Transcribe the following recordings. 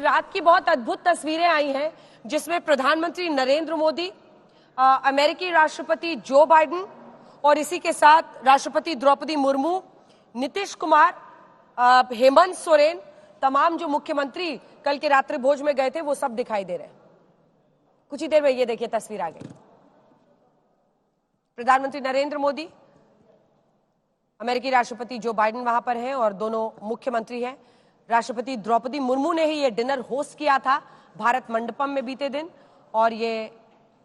रात की बहुत अद्भुत तस्वीरें आई हैं जिसमें प्रधानमंत्री नरेंद्र मोदी, अमेरिकी राष्ट्रपति जो बाइडेन और इसी के साथ राष्ट्रपति द्रौपदी मुर्मू, नीतीश कुमार, हेमंत सोरेन, तमाम जो मुख्यमंत्री कल के रात्रि भोज में गए थे वो सब दिखाई दे रहे हैं। कुछ ही देर में ये देखिए तस्वीर आ गई। प्रधानमंत्री नरेंद्र मोदी, अमेरिकी राष्ट्रपति जो बाइडेन वहां पर हैं और दोनों मुख्यमंत्री हैं। राष्ट्रपति द्रौपदी मुर्मू ने ही ये डिनर होस्ट किया था भारत मंडपम में बीते दिन, और ये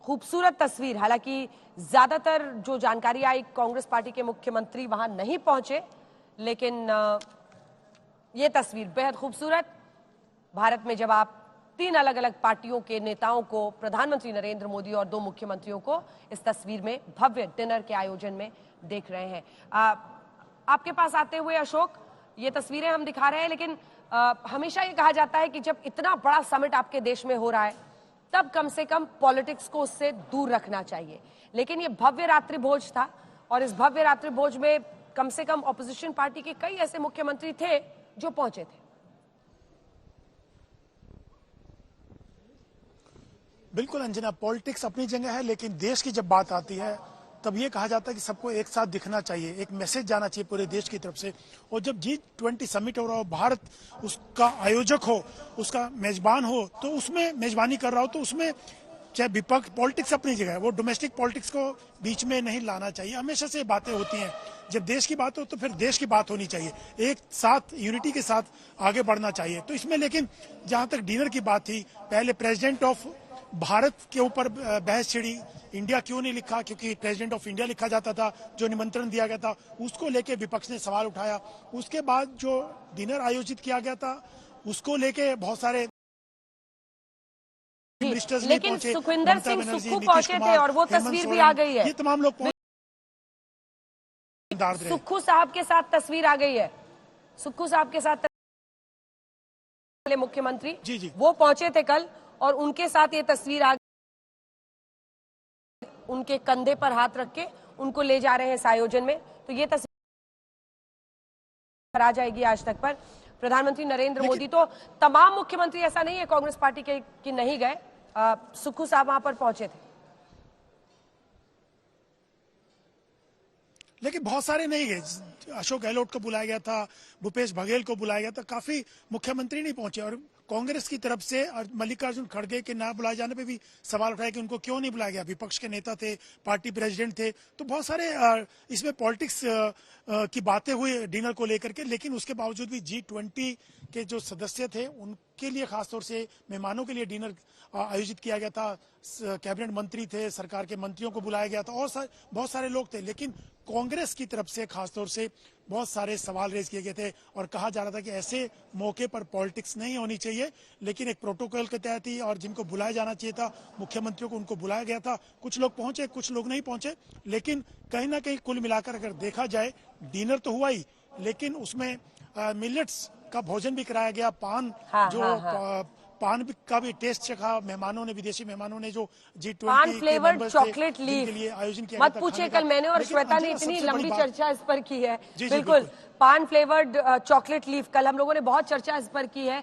खूबसूरत तस्वीर, हालांकि ज्यादातर जो जानकारी आई कांग्रेस पार्टी के मुख्यमंत्री वहां नहीं पहुंचे, लेकिन ये तस्वीर बेहद खूबसूरत। भारत में जब आप 3 अलग अलग पार्टियों के नेताओं को, प्रधानमंत्री नरेंद्र मोदी और 2 मुख्यमंत्रियों को इस तस्वीर में भव्य डिनर के आयोजन में देख रहे हैं। आपके पास आते हुए अशोक, ये तस्वीरें हम दिखा रहे हैं, लेकिन हमेशा ये कहा जाता है कि जब इतना बड़ा समिट आपके देश में हो रहा है तब कम से कम पॉलिटिक्स को उससे दूर रखना चाहिए। लेकिन ये भव्य रात्रि भोज था और इस भव्य रात्रि भोज में कम से कम ऑपोजिशन पार्टी के कई ऐसे मुख्यमंत्री थे जो पहुंचे थे। बिल्कुल अंजना, पॉलिटिक्स अपनी जगह है, लेकिन देश की जब बात आती है तब ये कहा जाता है कि सबको एक साथ दिखना चाहिए, एक मैसेज जाना चाहिए पूरे देश की तरफ से। और जब G20 समिट हो रहा हो, भारत उसका आयोजक हो, उसका मेजबान हो, तो उसमें मेजबानी कर रहा हो, तो उसमें चाहे विपक्ष, पॉलिटिक्स अपनी जगह है, वो डोमेस्टिक पॉलिटिक्स को बीच में नहीं लाना चाहिए। हमेशा से बातें होती हैं, जब देश की बात हो तो फिर देश की बात होनी चाहिए, एक साथ यूनिटी के साथ आगे बढ़ना चाहिए। तो इसमें लेकिन जहां तक डिनर की बात थी, पहले प्रेसिडेंट ऑफ भारत के ऊपर बहस छिड़ी, इंडिया क्यों नहीं लिखा, क्योंकि प्रेसिडेंट ऑफ इंडिया लिखा जाता था, जो निमंत्रण दिया गया था उसको लेके विपक्ष ने सवाल उठाया। उसके बाद जो डिनर आयोजित किया गया था उसको लेके बहुत सारे मिनिस्टर्स भी पहुंचे, सुखविंदर सिंह सुक्खू पहुंचे थे और वो तस्वीर भी आ गई है। ये तमाम लोग सुक्खू साहब के साथ तस्वीर आ गई है। सुक्खू साहब के साथ मुख्यमंत्री जी वो पहुंचे थे कल और उनके साथ ये तस्वीर आ गई। उनके कंधे पर हाथ रख के उनको ले जा रहे हैं इस आयोजन में। तो ये तस्वीर आ जाएगी आज तक पर। प्रधानमंत्री नरेंद्र मोदी, तो तमाम मुख्यमंत्री, ऐसा नहीं है कांग्रेस पार्टी के कि नहीं गए, सुक्खू साहब वहां पर पहुंचे थे, लेकिन बहुत सारे नहीं गए। अशोक गहलोत को बुलाया गया था, भूपेश बघेल को बुलाया गया था, काफी मुख्यमंत्री नहीं पहुंचे। और कांग्रेस की तरफ से और मल्लिकार्जुन खड़गे के ना बुलाए जाने पे भी सवाल उठाया कि उनको क्यों नहीं बुलाया गया, विपक्ष के नेता थे, पार्टी प्रेसिडेंट थे। तो बहुत सारे इसमें पॉलिटिक्स की बातें हुई डिनर को लेकर के, लेकिन उसके बावजूद भी G20 के जो सदस्य थे उनके लिए खासतौर से मेहमानों के लिए डिनर आयोजित किया गया था। कैबिनेट मंत्री थे, सरकार के मंत्रियों को बुलाया गया था और बहुत सारे लोग थे। लेकिन कांग्रेस की तरफ से खासतौर से बहुत सारे सवाल रेज किए गए थे और कहा जा रहा था कि ऐसे मौके पर पॉलिटिक्स नहीं होनी चाहिए, लेकिन एक प्रोटोकॉल के तहत ही, और जिनको बुलाया जाना चाहिए था मुख्यमंत्रियों को, उनको बुलाया गया था। कुछ लोग पहुंचे, कुछ लोग नहीं पहुंचे, लेकिन कहीं ना कहीं कुल मिलाकर अगर देखा जाए डिनर तो हुआ ही, लेकिन उसमें मिलेट्स का भोजन भी कराया गया, पान पान का भी टेस्ट चखा मेहमानों ने, विदेशी मेहमानों ने, जो G20 पान फ्लेवर्ड चॉकलेट लीफ के लिए आयोजन किया मत पूछिए। कल मैंने और श्वेता ने इतनी लंबी चर्चा इस पर की है। बिल्कुल, पान फ्लेवर्ड चॉकलेट लीफ, कल हम लोगों ने बहुत चर्चा इस पर की है।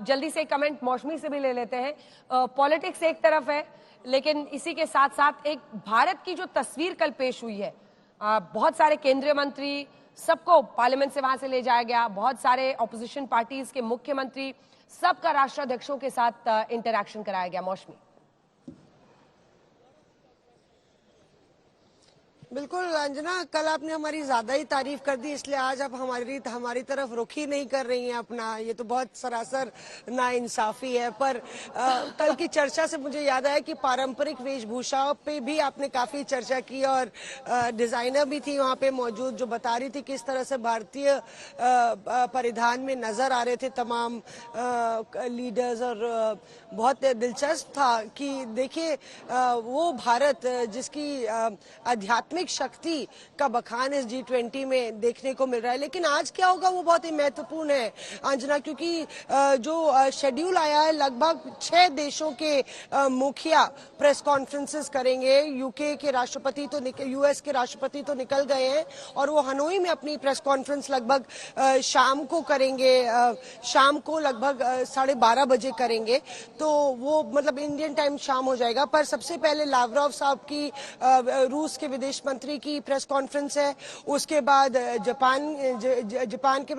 जल्दी से कमेंट मौसमी से भी ले लेते हैं। पॉलिटिक्स एक तरफ है, लेकिन इसी के साथ साथ एक भारत की जो तस्वीर कल पेश हुई है, बहुत सारे केंद्रीय मंत्री, सबको पार्लियामेंट से वहां से ले जाया गया, बहुत सारे ऑपोजिशन पार्टीज के मुख्यमंत्री, सबका राष्ट्राध्यक्षों के साथ इंटरैक्शन कराया गया। मौसमी, बिल्कुल अंजना, कल आपने हमारी ज्यादा ही तारीफ कर दी, इसलिए आज आप हमारी तरफ रुख ही नहीं कर रही हैं अपना। ये तो बहुत सरासर नाइंसाफी है। पर कल की चर्चा से मुझे याद आया कि पारंपरिक वेशभूषाओं पे भी आपने काफी चर्चा की और डिजाइनर भी थी वहाँ पे मौजूद, जो बता रही थी किस तरह से भारतीय परिधान में नजर आ रहे थे तमाम लीडर्स। और बहुत दिलचस्प था कि देखिए वो भारत जिसकी आध्यात्मिक इस्लामिक शक्ति का बखान इस G20 में देखने को मिल रहा है। लेकिन आज क्या होगा वो बहुत ही महत्वपूर्ण है अंजना, क्योंकि जो शेड्यूल आया है, लगभग 6 देशों के मुखिया प्रेस कॉन्फ्रेंसेस करेंगे। यूके के राष्ट्रपति तो यूएस के राष्ट्रपति तो निकल गए हैं और वो हनोई में अपनी प्रेस कॉन्फ्रेंस लगभग शाम को करेंगे, शाम को लगभग 12:30 बजे करेंगे, तो वो मतलब इंडियन टाइम शाम हो जाएगा। पर सबसे पहले लावरोव साहब की रूस के विदेश मंत्री की प्रेस कॉन्फ्रेंस है, उसके बाद जापान के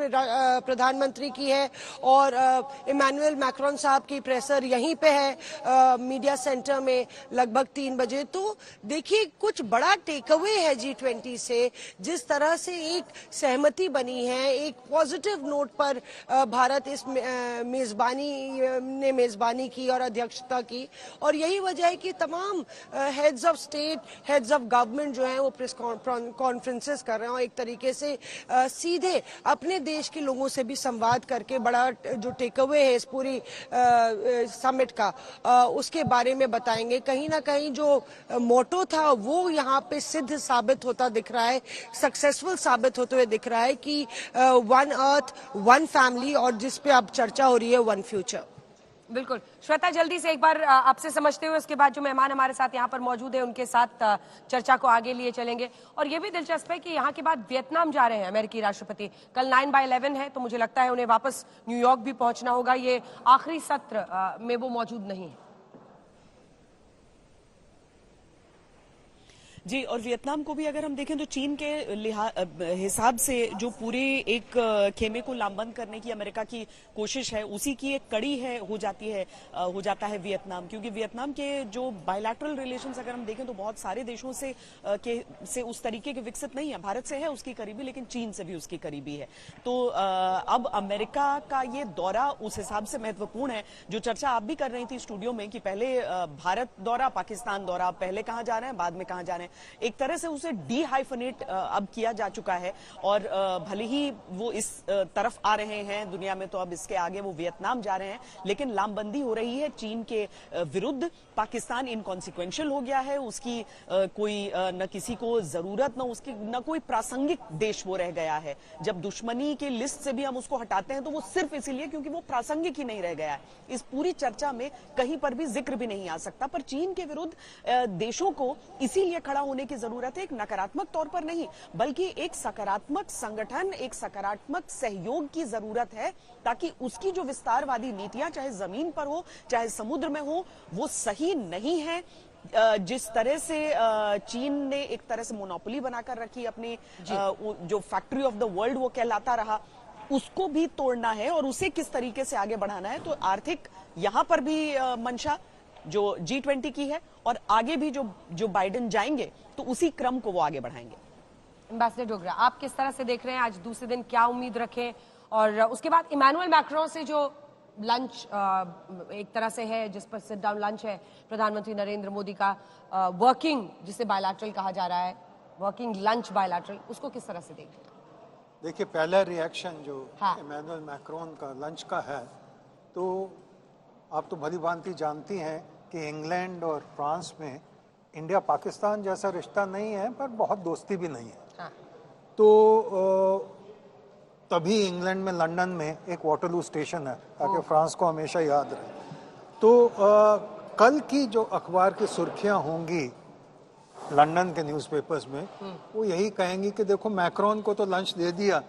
प्रधानमंत्री की है और इमैनुअल मैक्रोन साहब की प्रेसर यहीं पे है मीडिया सेंटर में लगभग 3 बजे। तो देखिए कुछ बड़ा टेक अवे है G20 से, जिस तरह से एक सहमति बनी है, एक पॉजिटिव नोट पर भारत इस मेजबानी की और अध्यक्षता की, और यही वजह है कि तमाम heads of state, heads of government जो हैं वो प्रेस कॉन्फ्रेंसेस कर रहे हैं और एक तरीके से सीधे अपने देश के लोगों से भी संवाद करके बड़ा जो टेक अवे है इस पूरी समिट का उसके बारे में बताएंगे। कहीं ना कहीं जो मोटो था वो यहाँ पे सिद्ध साबित होता दिख रहा है, सक्सेसफुल साबित होते हुए दिख रहा है कि वन अर्थ वन फैमिली, और जिस पे अब चर्चा हो रही है वन फ्यूचर। बिल्कुल श्वेता, जल्दी से एक बार आपसे समझते हुए उसके बाद जो मेहमान हमारे साथ यहाँ पर मौजूद है उनके साथ चर्चा को आगे लिए चलेंगे। और ये भी दिलचस्प है कि यहाँ के बाद वियतनाम जा रहे हैं अमेरिकी राष्ट्रपति, कल 9/11 है, तो मुझे लगता है उन्हें वापस न्यूयॉर्क भी पहुंचना होगा, ये आखिरी सत्र में वो मौजूद नहीं है। जी, और वियतनाम को भी अगर हम देखें तो चीन के हिसाब से जो पूरे एक खेमे को लामबंद करने की अमेरिका की कोशिश है, उसी की एक कड़ी है हो जाता है वियतनाम, क्योंकि वियतनाम के जो बायलैटरल रिलेशंस अगर हम देखें तो बहुत सारे देशों से उस तरीके के विकसित नहीं है। भारत से है उसकी करीबी, लेकिन चीन से भी उसकी करीबी है। तो अब अमेरिका का ये दौरा उस हिसाब से महत्वपूर्ण है। जो चर्चा आप भी कर रही थी स्टूडियो में कि पहले भारत दौरा, पाकिस्तान दौरा, पहले कहां जा रहे हैं, बाद में कहां जा रहे हैं, एक तरह से उसे डीहाइफनेट अब किया जा चुका है। और भले ही वो इस तरफ आ रहे हैं दुनिया में, तो अब इसके आगे वो वियतनाम जा रहे हैं, लेकिन लामबंदी हो रही है चीन के विरुद्ध। पाकिस्तान इनकॉन्सिक्वेंशियल हो गया है, उसकी कोई न किसी को जरूरत, न कोई प्रासंगिक देश वो रह गया है। जब दुश्मनी के लिस्ट से भी हम उसको हटाते हैं तो वो सिर्फ इसीलिए क्योंकि वो प्रासंगिक ही नहीं रह गया है। इस पूरी चर्चा में कहीं पर भी जिक्र भी नहीं आ सकता। पर चीन के विरुद्ध देशों को इसीलिए खड़ा होने की जरूरत है, एक नकारात्मक तौर पर नहीं, बल्कि एक सकारात्मक संगठन, एक सकारात्मक सहयोग की जरूरत है, ताकि उसकी जो विस्तारवादी नीतियां चाहे जमीन पर हो चाहे समुद्र में हो, वो सही नहीं है। जिस तरह से चीन ने एक तरह से मोनोपोली बनाकर रखी अपनी, जो फैक्ट्री ऑफ द वर्ल्ड वो कहलाता रहा, उसको भी तोड़ना है और उसे किस तरीके से आगे बढ़ाना है। तो आर्थिक यहां पर भी मंशा जो G20 की है, और आगे भी जो बाइडेन जाएंगे तो उसी क्रम को वो आगे बढ़ाएंगे। एम्बेसडर डोगरा, आप किस तरह से देख रहे हैं आज दूसरे दिन, क्या उम्मीद रखें? और उसके बाद इमैनुअल मैक्रोन से जो लंच एक तरह से है, जिस पर सिट डाउन लंच है प्रधानमंत्री नरेंद्र मोदी का, वर्किंग जिसे बायलैटरल कहा जा रहा है, वर्किंग लंच बायलैटरल, उसको किस तरह से देख रहे हैं? देखिए, पहला रिएक्शन जो इमैनुअल मैक्रोन का लंच का है, तो आप तो भली भांति जानती हैं कि इंग्लैंड और फ्रांस में इंडिया पाकिस्तान जैसा रिश्ता नहीं है, पर बहुत दोस्ती भी नहीं है। तो तभी इंग्लैंड में, लंदन में एक वाटरलू स्टेशन है, ताकि फ्रांस को हमेशा याद रहे। तो कल की जो अखबार की सुर्खियां होंगी लंदन के न्यूज़पेपर्स में, वो यही कहेंगी कि देखो मैक्रोन को तो लंच दे दिया,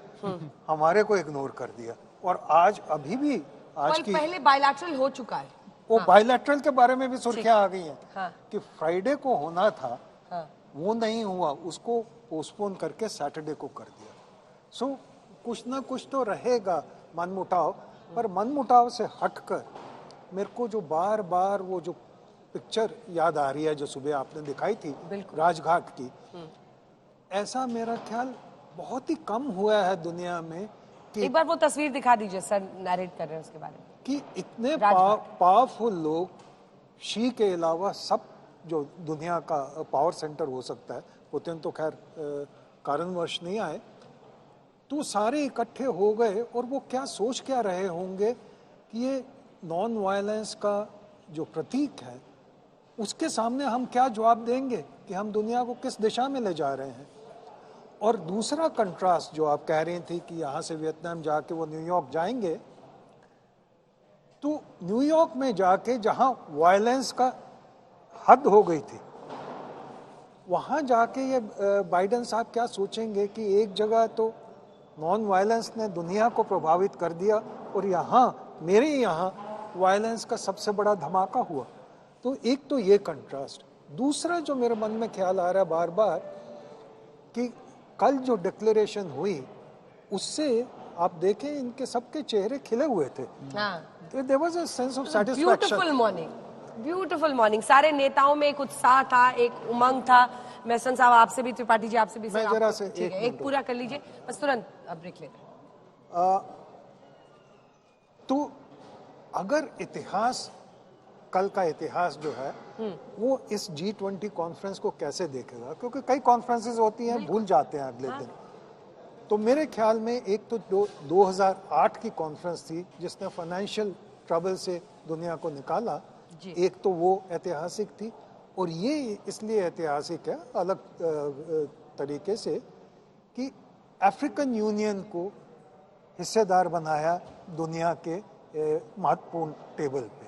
हमारे को इग्नोर कर दिया। और आज अभी भी आज की पहले बायलैटरल हो चुका है, वो बायलैटरल के बारे में भी सुर्खियां आ गई हैं कि फ्राइडे को होना था, वो नहीं हुआ, उसको पोस्टपोन करके सैटरडे को कर दिया। सो कुछ ना कुछ तो रहेगा मनमुटाव, पर मनमुटाव से हटकर मेरे को जो बार बार वो जो पिक्चर याद आ रही है जो सुबह आपने दिखाई थी राजघाट की, ऐसा मेरा ख्याल बहुत ही कम हुआ है दुनिया में। कि एक बार वो तस्वीर दिखा दीजिए सर, नैरेट कर रहे हैं उसके बारे में, कि इतने पावरफुल लोग, शी के अलावा सब जो दुनिया का पावर सेंटर हो सकता है, पुतिन तो खैर कारणवश नहीं आए, तो सारे इकट्ठे हो गए। और वो क्या सोच क्या रहे होंगे कि ये नॉन वायलेंस का जो प्रतीक है उसके सामने हम क्या जवाब देंगे कि हम दुनिया को किस दिशा में ले जा रहे हैं। और दूसरा कंट्रास्ट जो आप कह रही थी कि यहाँ से वियतनाम जाके वो न्यूयॉर्क जाएंगे, तो न्यूयॉर्क में जाके जहाँ वायलेंस का हद हो गई थी, वहाँ जाके ये बाइडेन साहब क्या सोचेंगे कि एक जगह तो नॉन वायलेंस ने दुनिया को प्रभावित कर दिया और यहाँ मेरे यहाँ वायलेंस का सबसे बड़ा धमाका हुआ। तो एक तो ये कंट्रास्ट। दूसरा जो मेरे मन में ख्याल आ रहा है बार बार कि कल जो डिक्लेरेशन हुई उससे आप देखें इनके सबके चेहरे खिले हुए थे। There was a sense of satisfaction. Beautiful morning. सारे नेताओं में एक उत्साह था, एक उमंग था। महसन साहब आपसे भी, त्रिपाठी जी आपसे भी, मैं जरा से एक पूरा कर लीजिए बस, तुरंत ब्रेक लेते हैं। तो अगर इतिहास, कल का इतिहास जो है वो इस G20 कॉन्फ्रेंस को कैसे देखेगा, क्योंकि कई कॉन्फ्रेंसेस होती हैं भूल जाते हैं अगले दिन। तो मेरे ख्याल में एक तो 2008 की कॉन्फ्रेंस थी जिसने फाइनेंशियल ट्रबल से दुनिया को निकाला, एक तो वो ऐतिहासिक थी। और ये इसलिए ऐतिहासिक है अलग तरीके से कि अफ्रीकन यूनियन को हिस्सेदार बनाया दुनिया के महत्वपूर्ण टेबल पे।